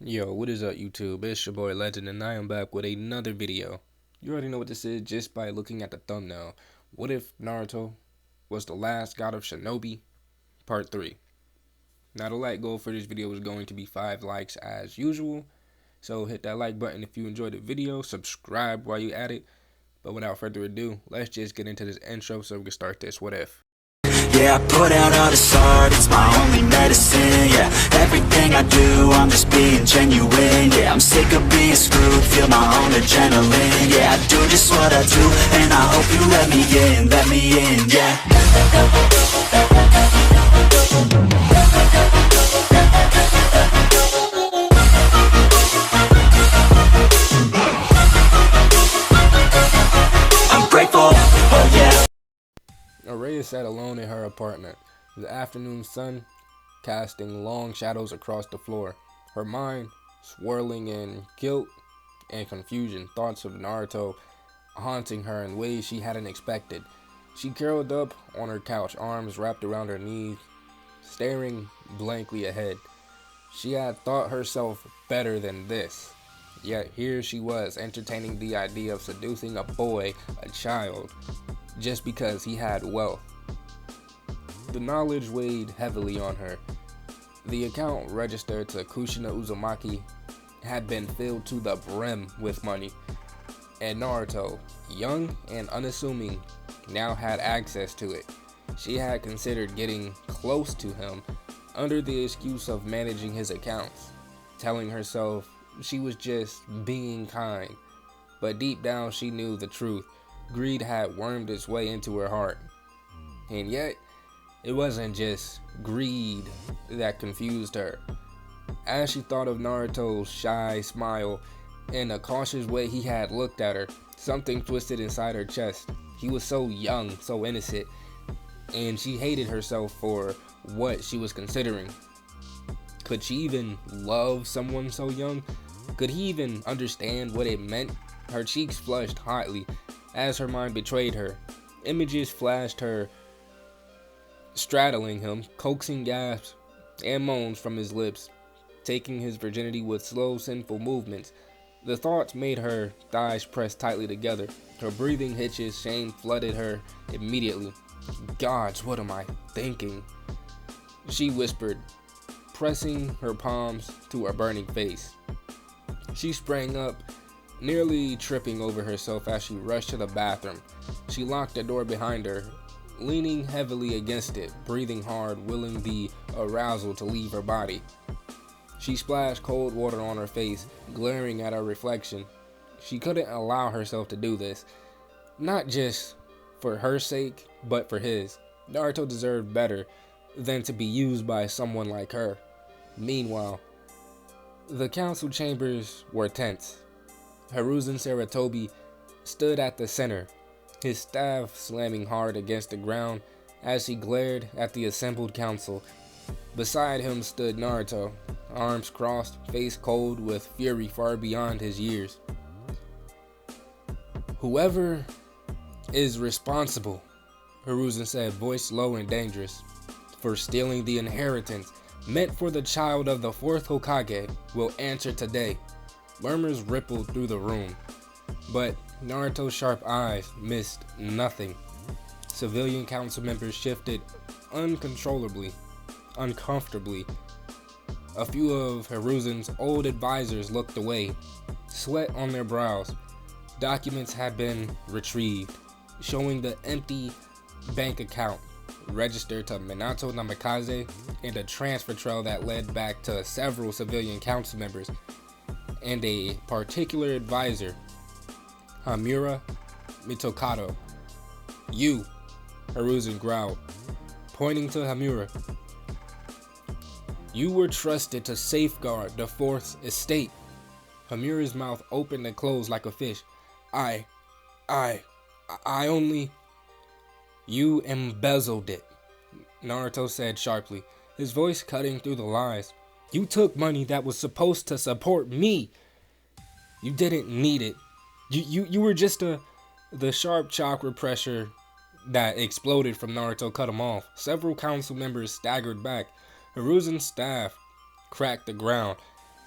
Yo, what is up YouTube? It's your boy Legend and I am back with another video. You already know what this is just by looking at the thumbnail. What if Naruto was the last god of Shinobi? Part 3. Now the like goal for this video is going to be 5 likes as usual. So hit that like button if you enjoyed the video. Subscribe while you at it. But without further ado, let's just get into this intro so we can start this What If. Yeah, I put out all this art, it's my only medicine. Yeah, everything I do, I'm just being genuine. Yeah, I'm sick of being screwed, feel my own adrenaline. Yeah, I do just what I do, and I hope you let me in, yeah. I'm grateful, oh yeah. Araya sat alone in her apartment, the afternoon sun casting long shadows across the floor, her mind swirling in guilt and confusion, thoughts of Naruto haunting her in ways she hadn't expected. She curled up on her couch, arms wrapped around her knees, staring blankly ahead. She had thought herself better than this, yet here she was entertaining the idea of seducing a boy, a child, just because he had wealth. The knowledge weighed heavily on her. The account registered to Kushina Uzumaki had been filled to the brim with money, and Naruto, young and unassuming, now had access to it. She had considered getting close to him under the excuse of managing his accounts, telling herself she was just being kind, but deep down she knew the truth. Greed had wormed its way into her heart. And yet, it wasn't just greed that confused her. As she thought of Naruto's shy smile and the cautious way he had looked at her, something twisted inside her chest. He was so young, so innocent, and she hated herself for what she was considering. Could she even love someone so young? Could he even understand what it meant? Her cheeks flushed hotly as her mind betrayed her. Images flashed her straddling him, coaxing gasps and moans from his lips, taking his virginity with slow, sinful movements. The thoughts made her thighs press tightly together. Her breathing hitches, shame flooded her immediately. Gods, what am I thinking? She whispered, pressing her palms to her burning face. She sprang up, nearly tripping over herself as she rushed to the bathroom. She locked the door behind her, leaning heavily against it, breathing hard, willing the arousal to leave her body. She splashed cold water on her face, glaring at her reflection. She couldn't allow herself to do this, not just for her sake, but for his. Naruto deserved better than to be used by someone like her. Meanwhile, the council chambers were tense. Hiruzen Sarutobi stood at the center, his staff slamming hard against the ground as he glared at the assembled council. Beside him stood Naruto, arms crossed, face cold with fury far beyond his years. Whoever is responsible, Hiruzen said, voice low and dangerous, for stealing the inheritance meant for the child of the fourth Hokage will answer today. Murmurs rippled through the room, but Naruto's sharp eyes missed nothing. Civilian council members shifted uncontrollably, uncomfortably. A few of Hiruzen's old advisors looked away, sweat on their brows. Documents had been retrieved, showing the empty bank account registered to Minato Namikaze and a transfer trail that led back to several civilian council members and a particular advisor, Hamura Mitokado. You, Hiruzen growled, pointing to Hamura. You were trusted to safeguard the fourth estate. Hamura's mouth opened and closed like a fish. I only... You embezzled it, Naruto said sharply, his voice cutting through the lies. You took money that was supposed to support me. You didn't need it. You were just the sharp chakra pressure that exploded from Naruto cut him off. Several council members staggered back. Hiruzen's staff cracked the ground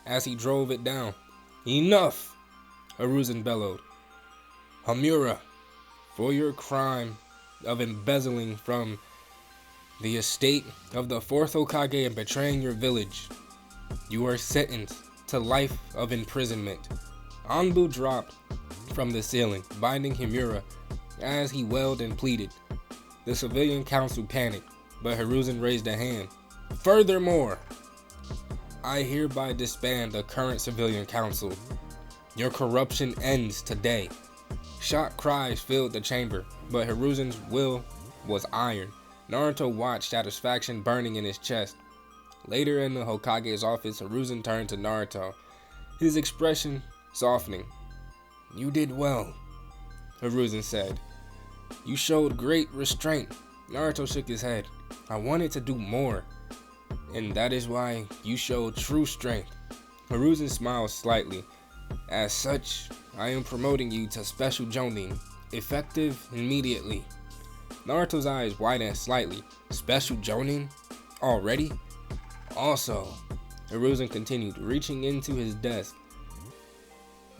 as he drove it down. "Enough!" Hiruzen bellowed. "Hamura, for your crime of embezzling from the estate of the 4th Hokage and betraying your village, you are sentenced to life of imprisonment." Anbu dropped from the ceiling, binding Hamura as he wailed and pleaded. The civilian council panicked, but Hiruzen raised a hand. "Furthermore, I hereby disband the current civilian council. Your corruption ends today." Shocked cries filled the chamber, but Hiruzen's will was iron. Naruto watched, satisfaction burning in his chest. Later in the Hokage's office, Hiruzen turned to Naruto, his expression softening. "You did well," Hiruzen said. "You showed great restraint." Naruto shook his head. "I wanted to do more, and that is why you showed true strength." Hiruzen smiled slightly. "As such, I am promoting you to Special Jonin, effective immediately." Naruto's eyes widened slightly. "Special Jonin? Already?" "Also," Hiruzen continued, reaching into his desk,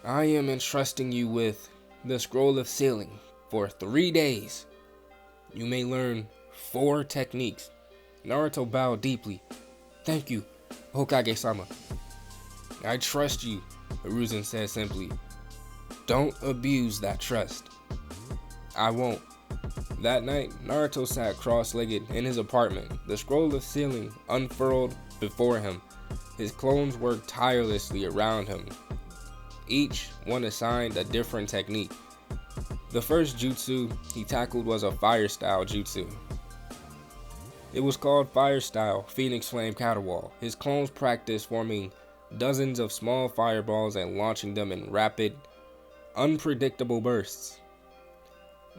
"I am entrusting you with the Scroll of Sealing for 3 days. You may learn 4 techniques." Naruto bowed deeply. "Thank you, Hokage-sama." "I trust you," Hiruzen said simply. "Don't abuse that trust." "I won't." That night, Naruto sat cross-legged in his apartment, the Scroll of Sealing unfurled before him. His clones worked tirelessly around him, each one assigned a different technique. The first jutsu he tackled was a fire-style jutsu. It was called Fire-style Phoenix Flame Caterwall. His clones practiced forming dozens of small fireballs and launching them in rapid, unpredictable bursts.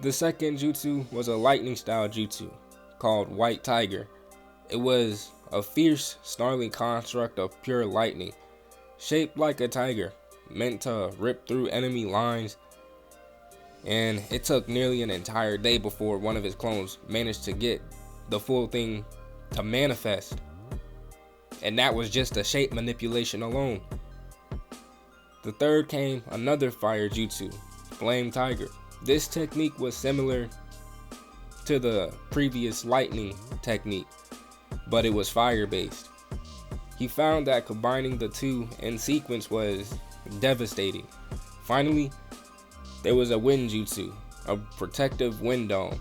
The second jutsu was a lightning-style jutsu called White Tiger. It was a fierce, snarling construct of pure lightning, shaped like a tiger, meant to rip through enemy lines, and it took nearly an entire day before one of his clones managed to get the full thing to manifest, and that was just a shape manipulation alone. The third came another fire jutsu, Flame Tiger. This technique was similar to the previous lightning technique, but it was fire-based. He found that combining the two in sequence was devastating. Finally, there was a wind jutsu, a protective wind dome.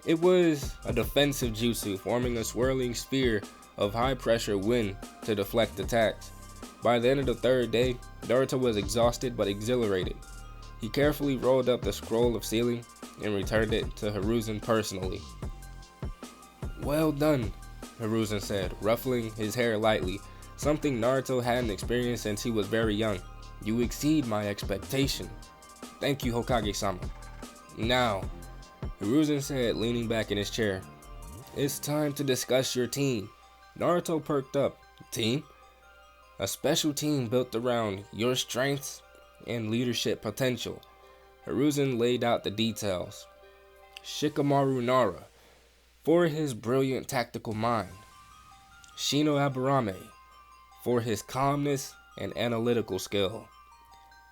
It was a defensive jutsu, forming a swirling sphere of high-pressure wind to deflect attacks. By the end of the 3rd day, Naruto was exhausted but exhilarated. He carefully rolled up the Scroll of Sealing and returned it to Hiruzen personally. "Well done," Hiruzen said, ruffling his hair lightly, something Naruto hadn't experienced since he was very young. "You exceed my expectation." "Thank you, Hokage-sama." "Now," Hiruzen said, leaning back in his chair, "it's time to discuss your team." Naruto perked up. "Team?" "A special team built around your strengths and leadership potential." Hiruzen laid out the details. Shikamaru Nara, for his brilliant tactical mind. Shino Aburame, for his calmness and analytical skill.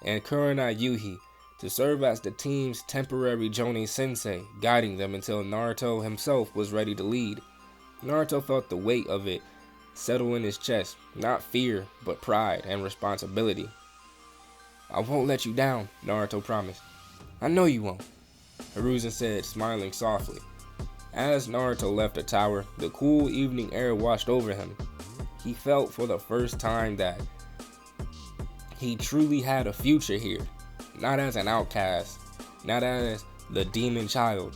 And Kurenai Yuhi, to serve as the team's temporary Jonin sensei, guiding them until Naruto himself was ready to lead. Naruto felt the weight of it settle in his chest, not fear, but pride and responsibility. "I won't let you down," Naruto promised. "I know you won't," Hiruzen said, smiling softly. As Naruto left the tower, the cool evening air washed over him. He felt for the first time that he truly had a future here, not as an outcast, not as the demon child,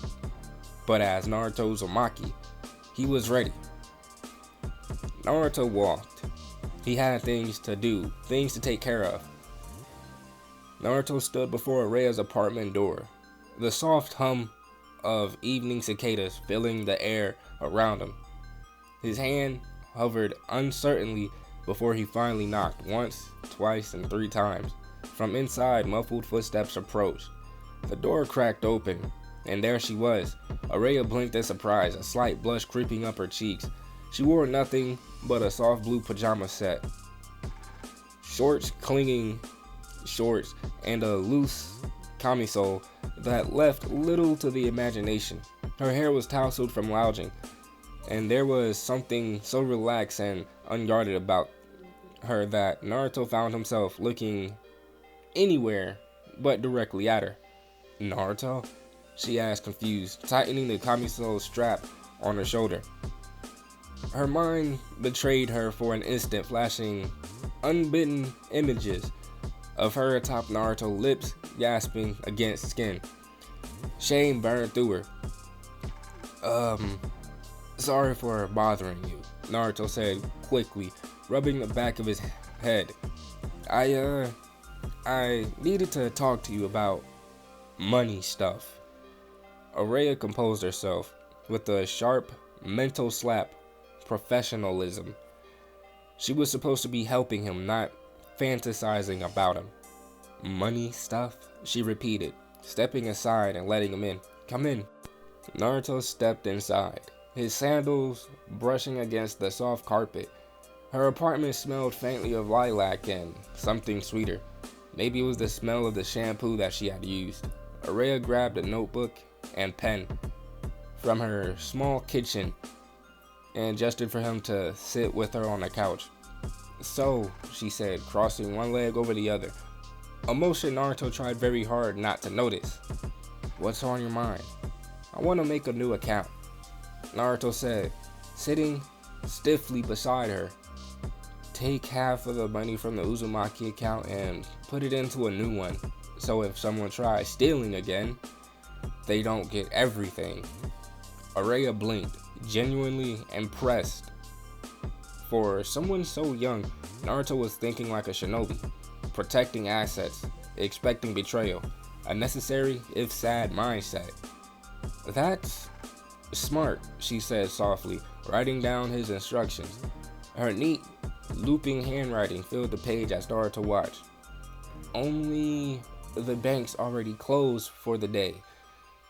but as Naruto Uzumaki. He was ready. Naruto walked. He had things to do, things to take care of. Naruto stood before Araya's apartment door, the soft hum of evening cicadas filling the air around him. His hand hovered uncertainly before he finally knocked once, twice, and 3 times. From inside, muffled footsteps approached. The door cracked open, and there she was. Araya blinked in surprise, a slight blush creeping up her cheeks. She wore nothing but a soft blue pajama set. clinging shorts, and a loose camisole that left little to the imagination. Her hair was tousled from lounging, and there was something so relaxed and unguarded about her that Naruto found himself looking anywhere but directly at her. "Naruto?" she asked, confused, tightening the camisole strap on her shoulder. Her mind betrayed her for an instant, flashing unbidden images of her atop Naruto, lips gasping against skin. Shame burned through her. Sorry for bothering you," Naruto said quickly, rubbing the back of his head. I needed to talk to you about money stuff." Araya composed herself with a sharp mental slap. Professionalism. She was supposed to be helping him, not fantasizing about him. "Money stuff?" she repeated, stepping aside and letting him in. "Come in." Naruto stepped inside, his sandals brushing against the soft carpet. Her apartment smelled faintly of lilac and something sweeter. Maybe it was the smell of the shampoo that she had used. Araya grabbed a notebook and pen from her small kitchen and gestured for him to sit with her on the couch. "So," she said, crossing one leg over the other, a motion Naruto tried very hard not to notice. "What's on your mind?" "I want to make a new account," Naruto said, sitting stiffly beside her. "Take half of the money from the Uzumaki account and put it into a new one, so if someone tries stealing again, they don't get everything." Araya blinked, genuinely impressed. For someone so young, Naruto was thinking like a shinobi, protecting assets, expecting betrayal, a necessary if sad mindset. "That's smart," she said softly, writing down his instructions. Her neat, looping handwriting filled the page as Naruto watched. "Only the bank's already closed for the day,"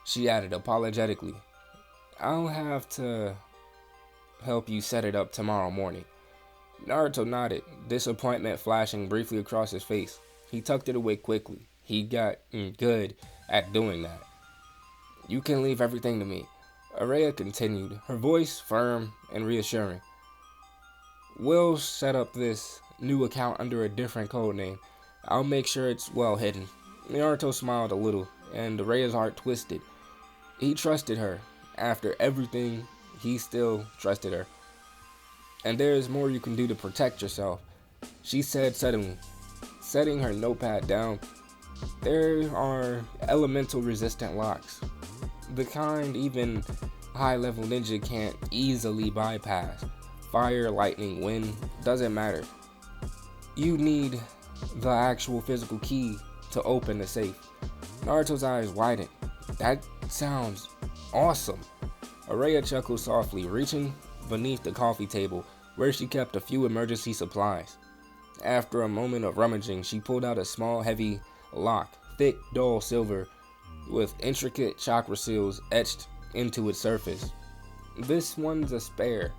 she added apologetically. "I'll have to help you set it up tomorrow morning." Naruto nodded, disappointment flashing briefly across his face. He tucked it away quickly. He got good at doing that. "You can leave everything to me," Araya continued, her voice firm and reassuring. "We'll set up this new account under a different code name. I'll make sure it's well hidden." Naruto smiled a little, and Araya's heart twisted. He trusted her. After everything, he still trusted her. "And there is more you can do to protect yourself," she said suddenly, setting her notepad down. "There are elemental resistant locks, the kind even high-level ninja can't easily bypass. Fire, lightning, wind, doesn't matter. You need the actual physical key to open the safe." Naruto's eyes widened. "That sounds awesome." Araya chuckled softly, reaching beneath the coffee table where she kept a few emergency supplies. After a moment of rummaging, she pulled out a small, heavy lock, thick, dull silver, with intricate chakra seals etched into its surface. "This one's a spare,"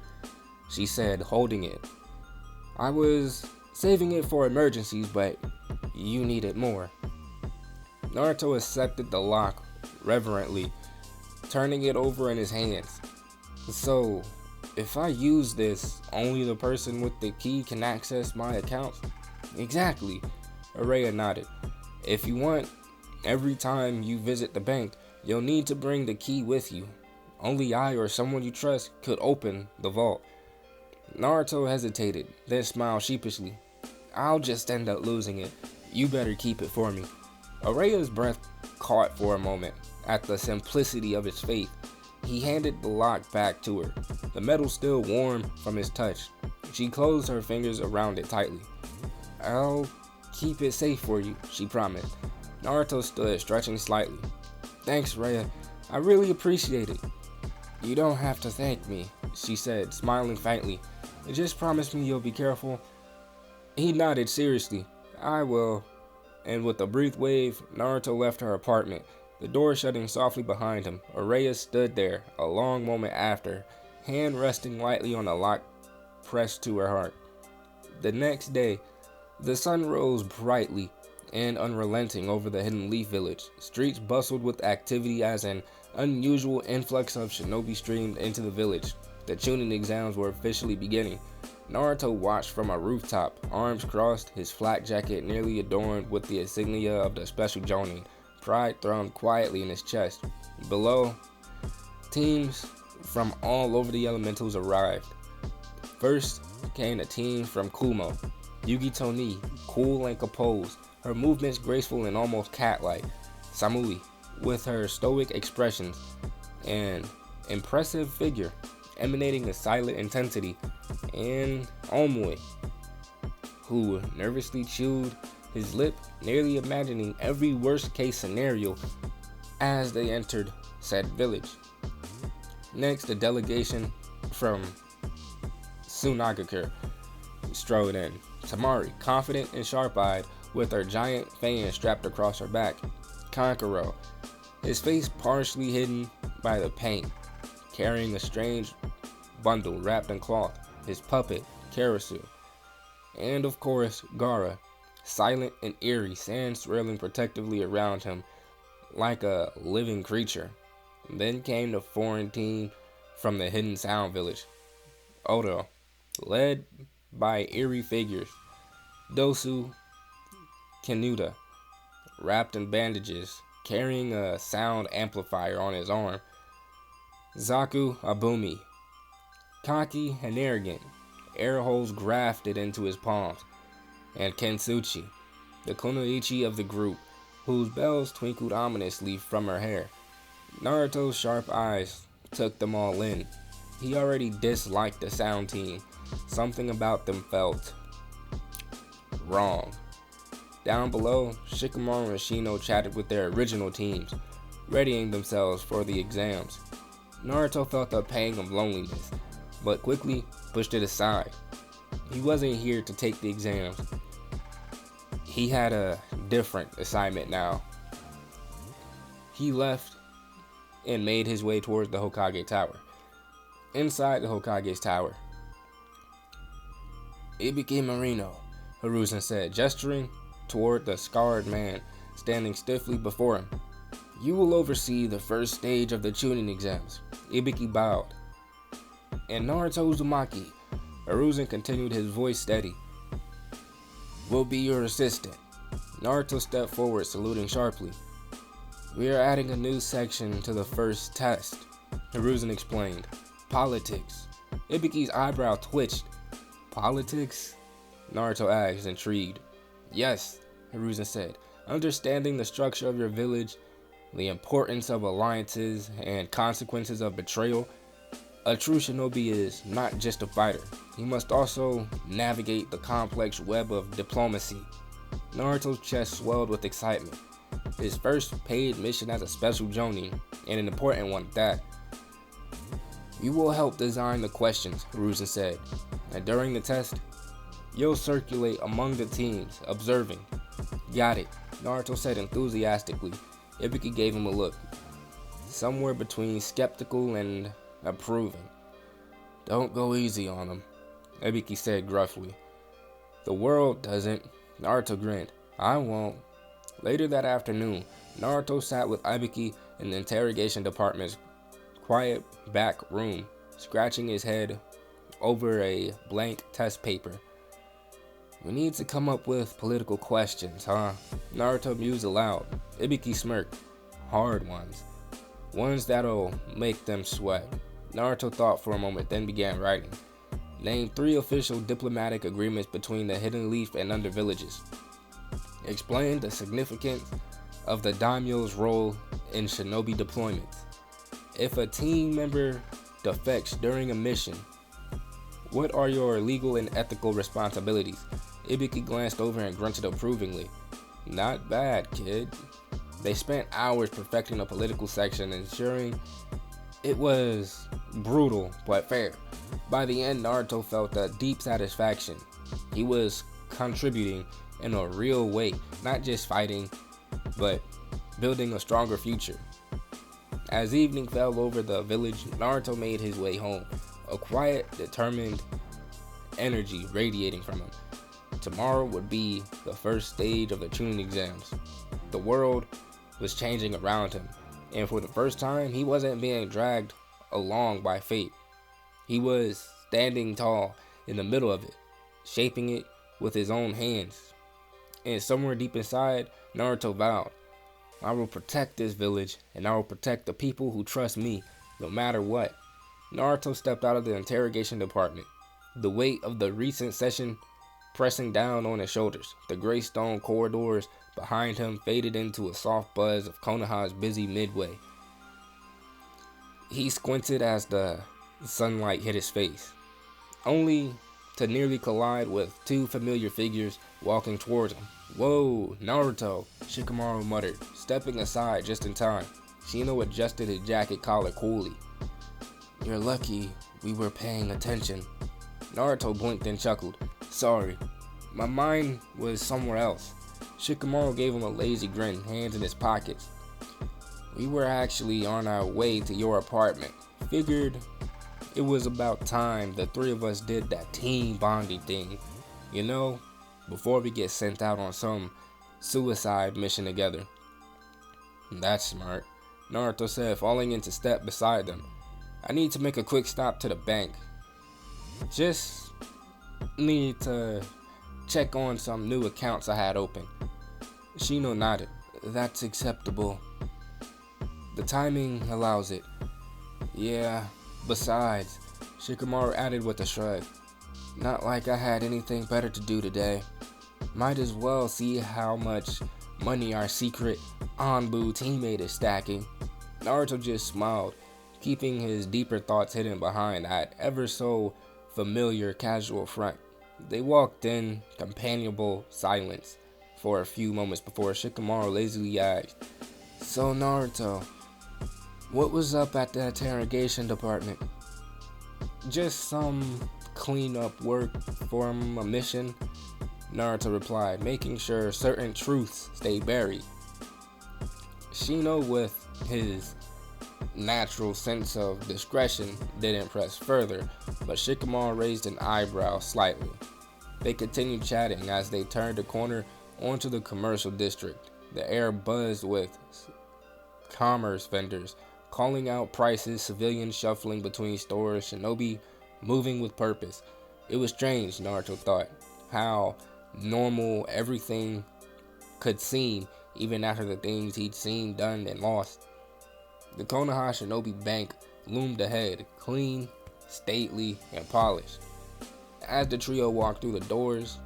she said, holding it. "I was saving it for emergencies, but you need it more." Naruto accepted the lock reverently, turning it over in his hands. "So, if I use this, only the person with the key can access my accounts?" "Exactly," Araya nodded. "If you want, every time you visit the bank, you'll need to bring the key with you. Only I or someone you trust could open the vault." Naruto hesitated, then smiled sheepishly. "I'll just end up losing it. You better keep it for me." Araya's breath caught for a moment at the simplicity of his faith. He handed the lock back to her, the metal still warm from his touch. She closed her fingers around it tightly. "I'll keep it safe for you," she promised. Naruto stood, stretching slightly. "Thanks, Raya. I really appreciate it." "You don't have to thank me," she said, smiling faintly. "Just promise me you'll be careful." He nodded seriously. "I will." And with a brief wave, Naruto left her apartment, the door shutting softly behind him. Araya stood there a long moment after, hand resting lightly on the lock pressed to her heart. The next day, The sun rose brightly and unrelenting over the Hidden Leaf village. Streets bustled with activity as an unusual influx of shinobi streamed into the village. The Chunin exams were officially beginning. Naruto watched from a rooftop, arms crossed, his flak jacket nearly adorned with the insignia of the special jonin, pride thrummed quietly in his chest. Below, teams from all over the elementals arrived. First came a team from Kumo, Yugi Toni, cool and composed, her movements graceful and almost cat-like. Samui, with her stoic expressions and impressive figure, emanating a silent intensity, and Omui, who nervously chewed his lip, nearly imagining every worst-case scenario as they entered said village. Next, a delegation from Tsunagakure strode in. Tamari, confident and sharp-eyed, with her giant fan strapped across her back. Kankuro, his face partially hidden by the paint, carrying a strange bundle wrapped in cloth. His puppet, Karasu. And of course, Gaara, silent and eerie, sand swirling protectively around him like a living creature. Then came the foreign team from the Hidden Sound Village. Odo, led by eerie figures. Dosu Kenuda, wrapped in bandages, carrying a sound amplifier on his arm. Zaku Abumi, cocky and arrogant, air holes grafted into his palms. And Kensuchi, the kunoichi of the group, whose bells twinkled ominously from her hair. Naruto's sharp eyes took them all in. He already disliked the sound team. Something about them felt wrong. Down below, Shikamaru and Shino chatted with their original teams, readying themselves for the exams. Naruto felt a pang of loneliness, but quickly pushed it aside. He wasn't here to take the exams. He had a different assignment now. He left and made his way towards the Hokage Tower. Inside the Hokage's tower, Ibiki Marino, Hiruzen said, gesturing toward the scarred man standing stiffly before him. You will oversee the first stage of the Chunin exams. Ibiki bowed. And Naruto Uzumaki, Hiruzen continued, his voice steady, will be your assistant. Naruto stepped forward, saluting sharply. We are adding a new section to the first test, Hiruzen explained. Politics. Ibiki's eyebrow twitched. Politics? Naruto asked, intrigued. Yes, Hiruzen said. Understanding the structure of your village, the importance of alliances, and consequences of betrayal. A true shinobi is not just a fighter. He must also navigate the complex web of diplomacy. Naruto's chest swelled with excitement. His first paid mission as a special jonin, and an important one at that. You will help design the questions, Hiruzen said, and during the test, you'll circulate among the teams, observing. Got it, Naruto said enthusiastically. Ibiki gave him a look, somewhere between skeptical and approving. Don't go easy on him, Ibiki said gruffly. The world doesn't, Naruto grinned. I won't. Later that afternoon, Naruto sat with Ibiki in the interrogation department's quiet back room, scratching his head over a blank test paper. We need to come up with political questions, huh? Naruto mused aloud. Ibiki smirked. Hard ones. Ones that'll make them sweat. Naruto thought for a moment, then began writing. Name 3 official diplomatic agreements between the Hidden Leaf and Under villages. Explain the significance of the daimyo's role in shinobi deployments. If a team member defects during a mission, what are your legal and ethical responsibilities? Ibiki glanced over and grunted approvingly. Not bad, kid. They spent hours perfecting a political section, ensuring it was brutal but fair. By the end, Naruto felt a deep satisfaction. He was contributing in a real way, not just fighting, but building a stronger future. As evening fell over the village, Naruto made his way home, a quiet, determined energy radiating from him. Tomorrow would be the first stage of the Chunin exams. The world was changing around him, and for the first time, he wasn't being dragged along by fate. He was standing tall in the middle of it, shaping it with his own hands. And somewhere deep inside, Naruto vowed, I will protect this village, and I will protect the people who trust me, no matter what. Naruto stepped out of the interrogation department, the weight of the recent session pressing down on his shoulders. The gray stone corridors behind him faded into a soft buzz of Konoha's busy midway. He squinted as the sunlight hit his face, only to nearly collide with two familiar figures walking towards him. Whoa, Naruto, Shikamaru muttered, stepping aside just in time. Shino adjusted his jacket collar coolly. You're lucky we were paying attention. Naruto blinked and chuckled. Sorry, my mind was somewhere else. Shikamaru gave him a lazy grin, hands in his pockets. We were actually on our way to your apartment. Figured it was about time the three of us did that team bonding thing, you know, before we get sent out on some suicide mission together. That's smart, Naruto said, falling into step beside them. I need to make a quick stop to the bank. Just need to check on some new accounts I had open. Shino nodded. That's acceptable. The timing allows it. Yeah, besides, Shikamaru added with a shrug. Not like I had anything better to do today. Might as well see how much money our secret Anbu teammate is stacking. Naruto just smiled, keeping his deeper thoughts hidden behind that ever so familiar casual front. They walked in companionable silence for a few moments before Shikamaru lazily asked, So Naruto, what was up at the interrogation department? Just some cleanup work for a mission, Naruto replied, making sure certain truths stay buried. Shino, with his natural sense of discretion, didn't press further, but Shikamaru raised an eyebrow slightly. They continued chatting as they turned a corner onto the commercial district. The air buzzed with commerce vendors calling out prices, civilians shuffling between stores, Shinobi moving with purpose. It was strange, Naruto thought, how normal everything could seem even after the things he'd seen, done, and lost. The Konoha Shinobi Bank loomed ahead, clean, stately, and polished. As the trio walked through the doors,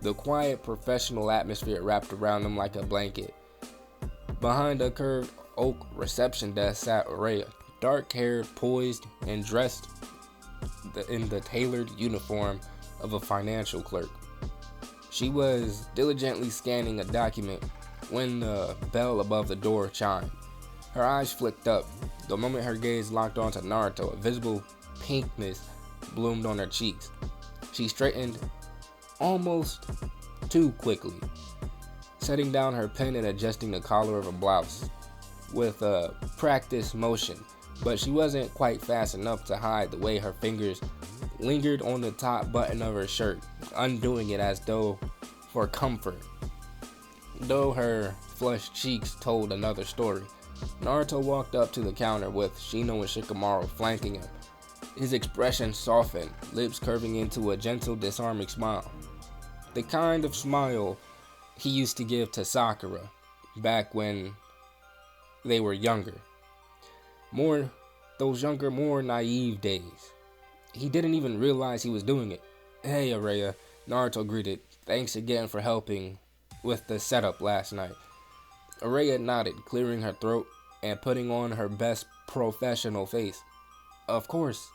the quiet professional atmosphere wrapped around them like a blanket. Behind a curved oak reception desk sat Rhea, dark-haired, poised, and dressed in the tailored uniform of a financial clerk. She was diligently scanning a document when the bell above the door chimed. Her eyes flicked up. The moment her gaze locked onto Naruto, a visible pinkness bloomed on her cheeks. She straightened almost too quickly, setting down her pen and adjusting the collar of her blouse with a practiced motion, but she wasn't quite fast enough to hide the way her fingers lingered on the top button of her shirt, undoing it as though for comfort. Though her flushed cheeks told another story. Naruto walked up to the counter with Shino and Shikamaru flanking him. His expression softened, lips curving into a gentle, disarming smile. The kind of smile he used to give to Sakura back when they were younger. Those younger, more naive days. He didn't even realize he was doing it. Hey, Araya, Naruto greeted. Thanks again for helping with the setup last night. Araya nodded, clearing her throat and putting on her best professional face. Of course.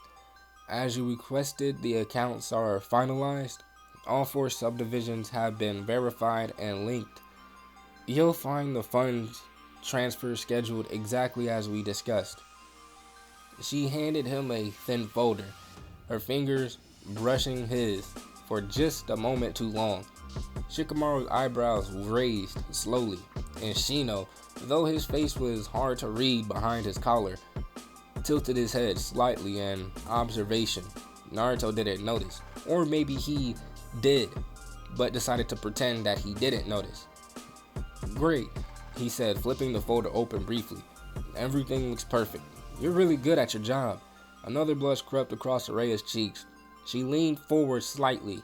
As you requested, the accounts are finalized. All 4 subdivisions have been verified and linked. You'll find the funds transfer scheduled exactly as we discussed. She handed him a thin folder, her fingers brushing his for just a moment too long. Shikamaru's eyebrows raised slowly, and Shino, though his face was hard to read behind his collar, tilted his head slightly in observation. Naruto didn't notice, or maybe he did, but decided to pretend that he didn't notice. "Great," he said, flipping the folder open briefly. "Everything looks perfect. You're really good at your job." Another blush crept across Araya's cheeks. She leaned forward slightly.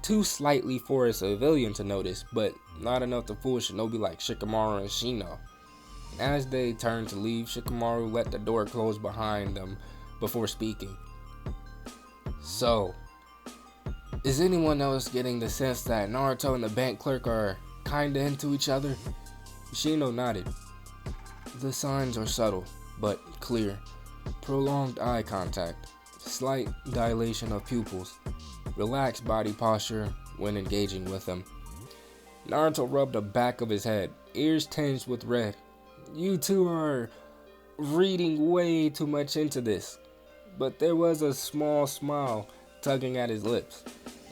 Too slightly for a civilian to notice, but not enough to fool Shinobi like Shikamaru and Shino. As they turned to leave, Shikamaru let the door close behind them before speaking. "So, is anyone else getting the sense that Naruto and the bank clerk are kinda into each other?" Shino nodded. "The signs are subtle, but clear. Prolonged eye contact, slight dilation of pupils, relaxed body posture when engaging with them." Naruto rubbed the back of his head, ears tinged with red. "You two are reading way too much into this." But there was a small smile tugging at his lips,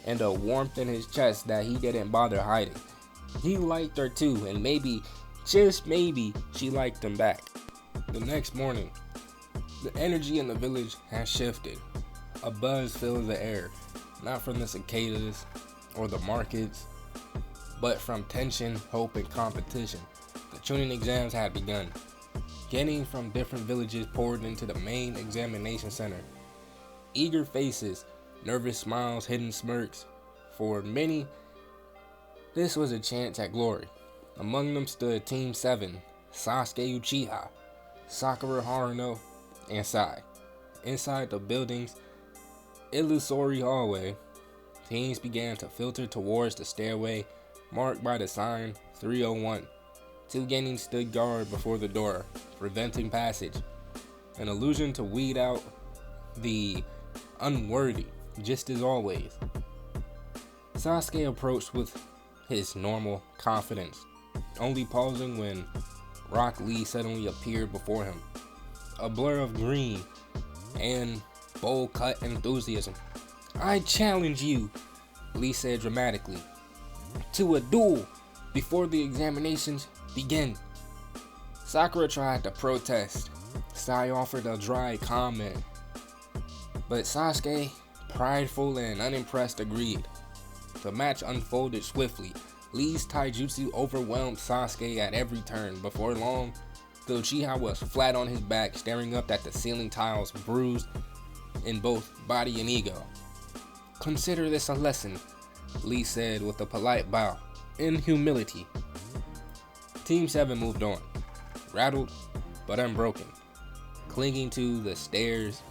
and a warmth in his chest that he didn't bother hiding. He liked her too, and maybe, just maybe, she liked him back. The next morning, the energy in the village had shifted. A buzz filled the air, not from the cicadas or the markets, but from tension, hope, and competition. The Chunin exams had begun. Genin from different villages poured into the main examination center. Eager faces, nervous smiles, hidden smirks. For many, this was a chance at glory. Among them stood Team 7, Sasuke Uchiha, Sakura Haruno, and Sai. Inside the building's illusory hallway, teams began to filter towards the stairway marked by the sign 301. Two Genin stood guard before the door, preventing passage, an illusion to weed out the unworthy, just as always. Sasuke approached with his normal confidence, only pausing when Rock Lee suddenly appeared before him, a blur of green and bold-cut enthusiasm. "I challenge you," Lee said dramatically, "to a duel before the examinations begin." Sakura tried to protest. Sai offered a dry comment, but Sasuke, prideful and unimpressed, agreed. The match unfolded swiftly. Lee's taijutsu overwhelmed Sasuke at every turn. Before long, the Uchiha was flat on his back, staring up at the ceiling tiles, bruised in both body and ego. "Consider this a lesson," Lee said with a polite bow, in humility. Team 7 moved on, rattled but unbroken, clinging to the stairs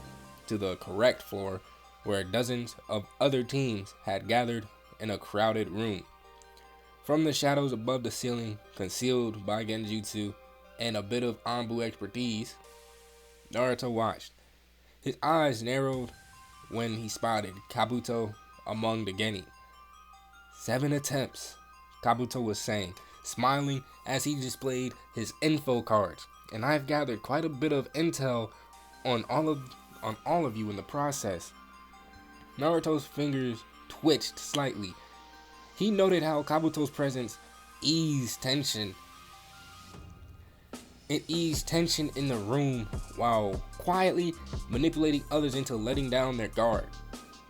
to the correct floor where dozens of other teams had gathered in a crowded room. From the shadows above the ceiling, concealed by genjutsu and a bit of Anbu expertise, Naruto watched. His eyes narrowed when he spotted Kabuto among the Genin. 7 attempts, Kabuto was saying, smiling as he displayed his info cards. "And I've gathered quite a bit of intel on all of you in the process." Naruto's fingers twitched slightly. He noted how Kabuto's presence eased tension. It eased tension in the room while quietly manipulating others into letting down their guard.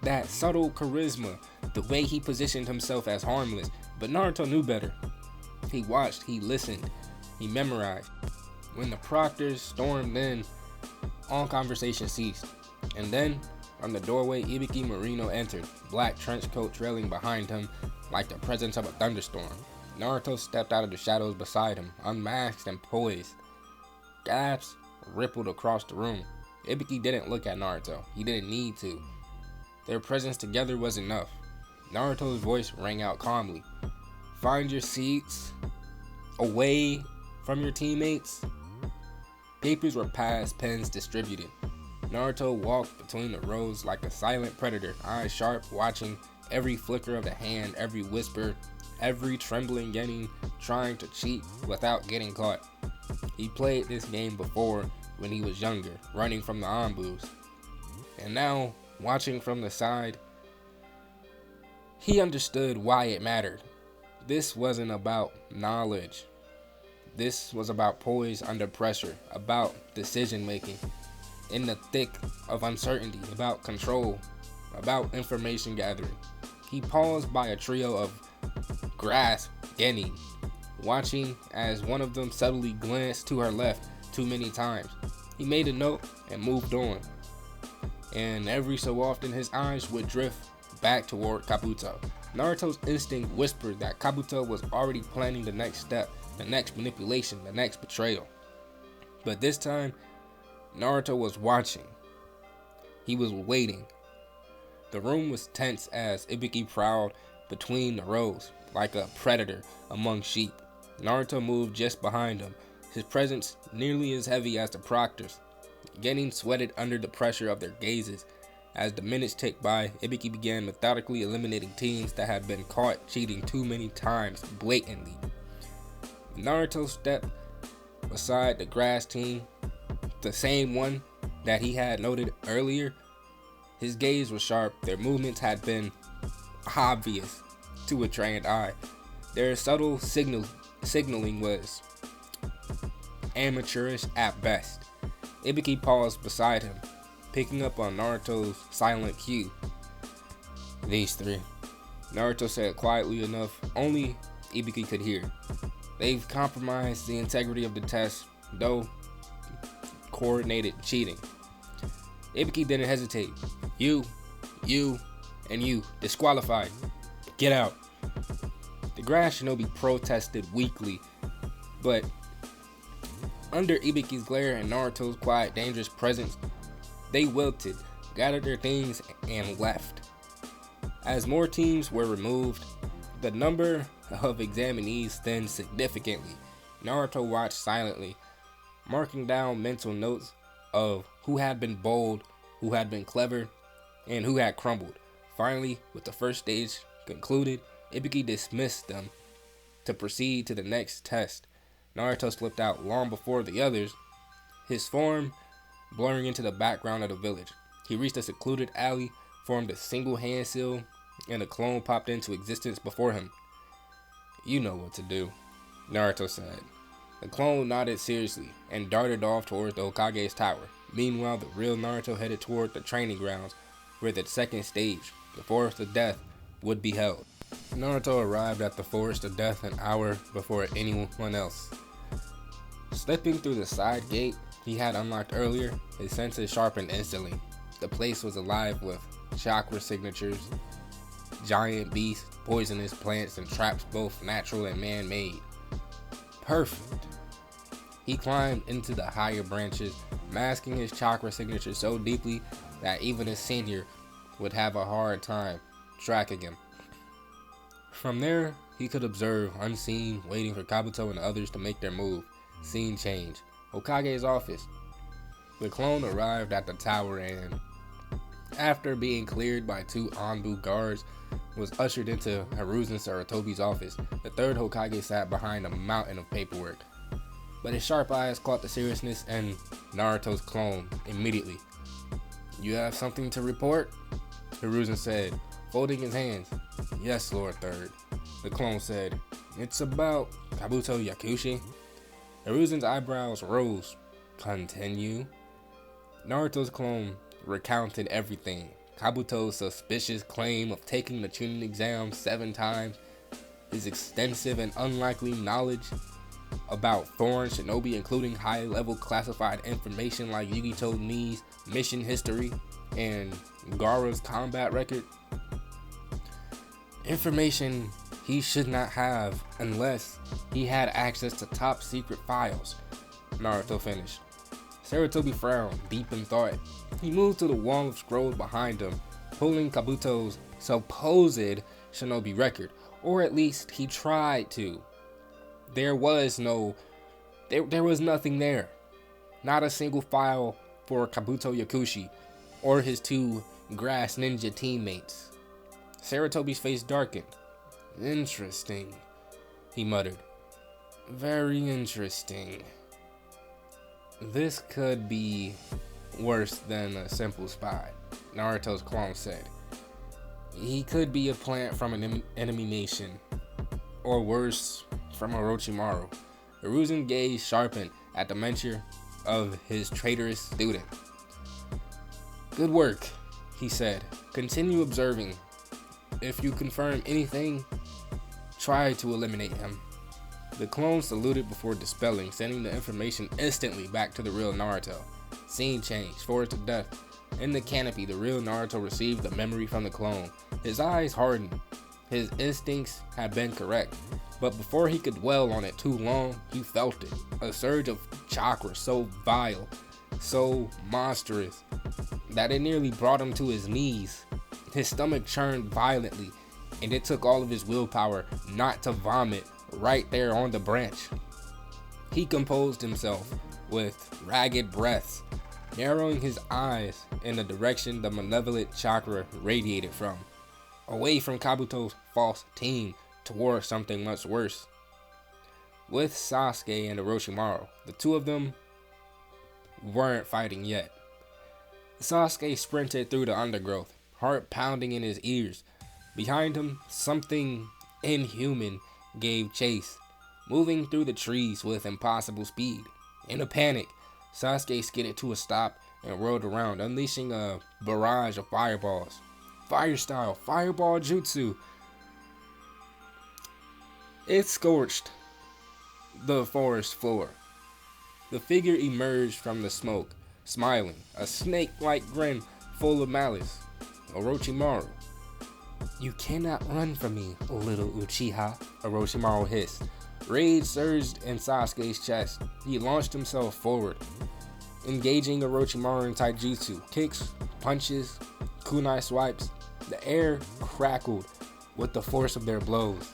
That subtle charisma, the way he positioned himself as harmless, but Naruto knew better. He watched, he listened, he memorized. When the proctors stormed in, all conversation ceased. And then, from the doorway, Ibiki Marino entered, black trench coat trailing behind him like the presence of a thunderstorm. Naruto stepped out of the shadows beside him, unmasked and poised. Gasps rippled across the room. Ibiki didn't look at Naruto. He didn't need to. Their presence together was enough. Naruto's voice rang out calmly. "Find your seats, away from your teammates." Papers were passed, pens distributed. Naruto walked between the rows like a silent predator, eyes sharp, watching every flicker of the hand, every whisper, every trembling Genin trying to cheat without getting caught. He played this game before when he was younger, running from the Anbus. And now, watching from the side, he understood why it mattered. This wasn't about knowledge. This was about poise under pressure, about decision making in the thick of uncertainty, about control, about information gathering. He paused by a trio of grass genin, watching as one of them subtly glanced to her left too many times. He made a note and moved on, and every so often his eyes would drift back toward Kabuto. Naruto's instinct whispered that Kabuto was already planning the next step, the next manipulation, the next betrayal. But this time, Naruto was watching. He was waiting. The room was tense as Ibiki prowled between the rows, like a predator among sheep. Naruto moved just behind him, his presence nearly as heavy as the proctors. Genin sweated under the pressure of their gazes. As the minutes ticked by, Ibiki began methodically eliminating teams that had been caught cheating too many times blatantly. Naruto stepped beside the grass team, the same one that he had noted earlier. His gaze was sharp. Their movements had been obvious to a trained eye. Their subtle signaling was amateurish at best. Ibiki paused beside him, picking up on Naruto's silent cue. "These three," Naruto said quietly enough only Ibiki could hear. "They've compromised the integrity of the test, though coordinated cheating." Ibiki didn't hesitate. You, and you, disqualified. Get out." The grass shinobi protested weakly, but under Ibiki's glare and Naruto's quiet, dangerous presence, they wilted, gathered their things, and left. As more teams were removed, the number of examinees thinned significantly. Naruto watched silently, marking down mental notes of who had been bold, who had been clever, and who had crumbled. Finally, with the first stage concluded, Ibiki dismissed them to proceed to the next test. Naruto slipped out long before the others, his form blurring into the background of the village. He reached a secluded alley, formed a single hand seal, and a clone popped into existence before him. "You know what to do," Naruto said. The clone nodded seriously and darted off towards the Hokage's tower. Meanwhile, the real Naruto headed toward the training grounds, where the second stage, the Forest of Death, would be held. Naruto arrived at the Forest of Death an hour before anyone else. Slipping through the side gate he had unlocked earlier, his senses sharpened instantly. The place was alive with chakra signatures, giant beasts, poisonous plants, and traps both natural and man-made. Perfect. He climbed into the higher branches, masking his chakra signature so deeply that even a senior would have a hard time tracking him. From there, he could observe, unseen, waiting for Kabuto and others to make their move. Scene change. Hokage's office. The clone arrived at the tower and, after being cleared by two Anbu guards, was ushered into Hiruzen Sarutobi's office. The third Hokage sat behind a mountain of paperwork, but his sharp eyes caught the seriousness in Naruto's clone immediately. "You have something to report?" Hiruzen said, folding his hands. "Yes, Lord Third," the clone said. "It's about Kabuto Yakushi." Hiruzen's eyebrows rose. "Continue." Naruto's clone recounted everything. Kabuto's suspicious claim of taking the Chunin exam 7 times, his extensive and unlikely knowledge about foreign shinobi, including high-level classified information like Yugito Ni's mission history and Gaara's combat record. Information he should not have unless he had access to top secret files, Naruto finished. Sarutobi frowned, deep in thought. He moved to the wall of scrolls behind him, pulling Kabuto's supposed shinobi record, or at least he tried to. There was nothing there. Not a single file for Kabuto Yakushi or his 2 grass ninja teammates. Sarutobi's face darkened. "Interesting," he muttered. "Very interesting. This could be worse than a simple spy," Naruto's clone said. "He could be a plant from an enemy nation, or worse, from Orochimaru." Hiruzen's gaze sharpened at the mention of his traitorous student. "Good work," he said. "Continue observing. If you confirm anything, try to eliminate him. The clone saluted before dispelling, sending the information instantly back to the real Naruto. Scene change, forest of death. In the canopy, the real Naruto received the memory from the clone. His eyes hardened. His instincts had been correct, but before he could dwell on it too long, he felt it. A surge of chakra so vile, so monstrous, that it nearly brought him to his knees. His stomach churned violently, and it took all of his willpower not to vomit right there on the branch. He composed himself with ragged breaths, narrowing his eyes in the direction the malevolent chakra radiated from, away from Kabuto's false team towards something much worse. With Sasuke and Orochimaru, the two of them weren't fighting yet. Sasuke sprinted through the undergrowth, heart pounding in his ears. Behind him, something inhuman gave chase, moving through the trees with impossible speed. In a panic, Sasuke skidded to a stop and whirled around, unleashing a barrage of fireballs. Fire style, fireball jutsu. It scorched the forest floor. The figure emerged from the smoke, smiling, a snake-like grin full of malice. Orochimaru. "You cannot run from me, little Uchiha," Orochimaru hissed. Rage surged in Sasuke's chest. He launched himself forward, engaging Orochimaru in taijutsu, kicks, punches, kunai swipes. The air crackled with the force of their blows.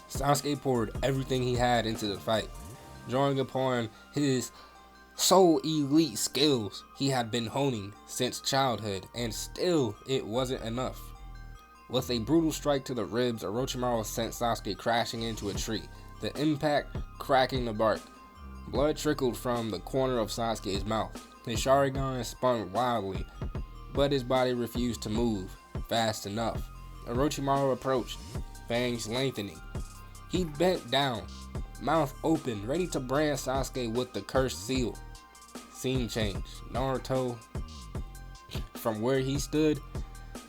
Sasuke poured everything he had into the fight, drawing upon his so elite skills he had been honing since childhood, and still it wasn't enough. With a brutal strike to the ribs, Orochimaru sent Sasuke crashing into a tree, the impact cracking the bark. Blood trickled from the corner of Sasuke's mouth. His Sharingan spun wildly, but his body refused to move fast enough. Orochimaru approached, fangs lengthening. He bent down, mouth open, ready to brand Sasuke with the cursed seal. Scene change. Naruto. From where he stood,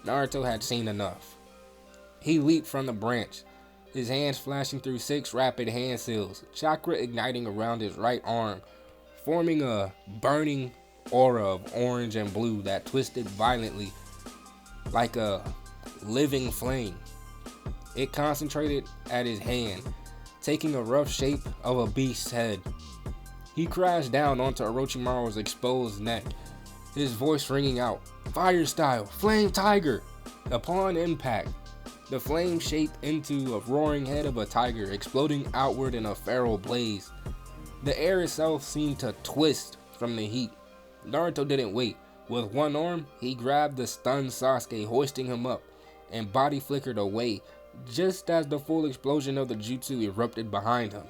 Naruto had seen enough. He leaped from the branch, his hands flashing through 6 rapid hand seals, chakra igniting around his right arm, forming a burning aura of orange and blue that twisted violently like a living flame. It concentrated at his hand, taking a rough shape of a beast's head. He crashed down onto Orochimaru's exposed neck, his voice ringing out, "Fire style, flame tiger!" Upon impact, the flame shaped into a roaring head of a tiger, exploding outward in a feral blaze. The air itself seemed to twist from the heat. Naruto didn't wait. With one arm, he grabbed the stunned Sasuke, hoisting him up, and body flickered away just as the full explosion of the jutsu erupted behind him.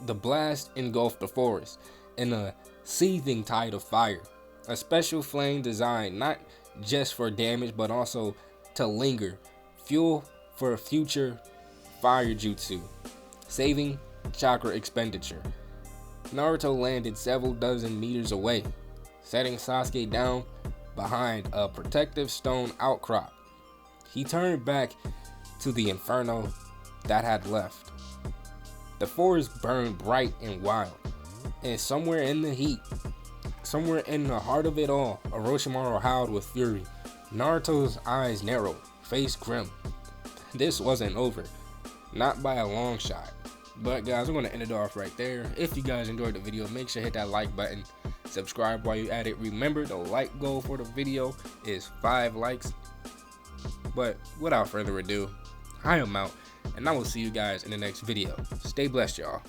The blast engulfed the forest in a seething tide of fire, a special flame designed not just for damage but also to linger, fuel for future fire jutsu, saving chakra expenditure. Naruto landed several dozen meters away, setting Sasuke down behind a protective stone outcrop. He turned back to the inferno that had left. The forest burned bright and wild, and somewhere in the heat, somewhere in the heart of it all, Orochimaru howled with fury. Naruto's eyes narrowed, face grim. This wasn't over, not by a long shot. But guys, I'm going to end it off right there. If you guys enjoyed the video, make sure to hit that like button, subscribe while you're at it. Remember, the like goal for the video is 5 likes. But without further ado, I am out, and I will see you guys in the next video. Stay blessed, y'all.